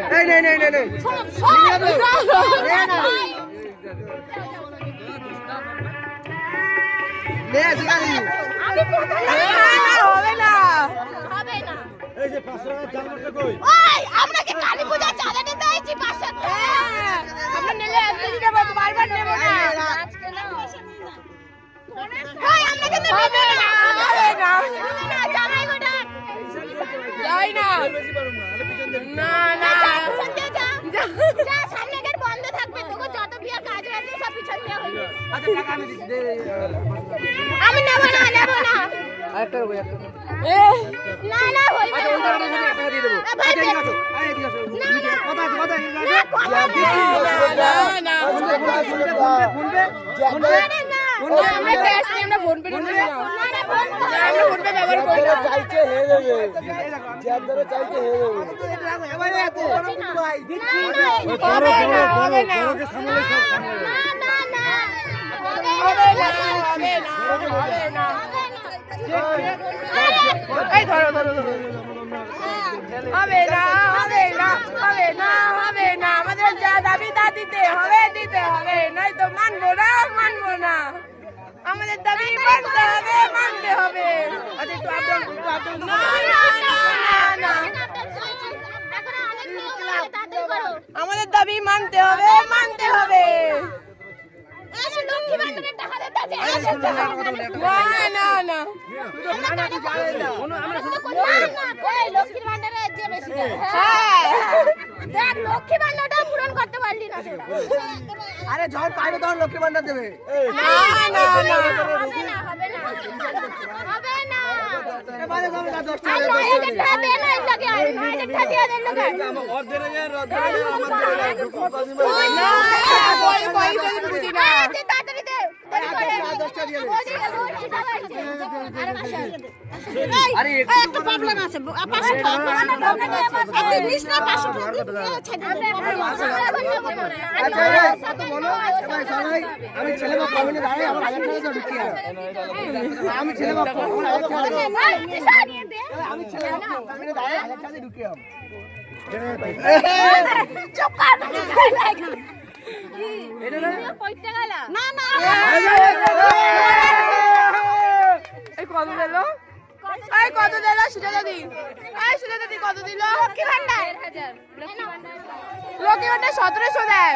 नहीं नहीं नहीं नहीं আমাদের দাবি মানতে হবে মানতে হবে লক্ষ্মী ভান্ডারটা পূরণ করতে পারলি না আরে যখন পাইবে তখন লক্ষ্মী ভান্ডার দেবে আমি ছেলে বাপ আমি ছেলে বাপ ঢুকে কত দিল সুজাতা দি সুজাতা দি কত দিল লক্ষ্মী ভান্ডার 1700 দেয়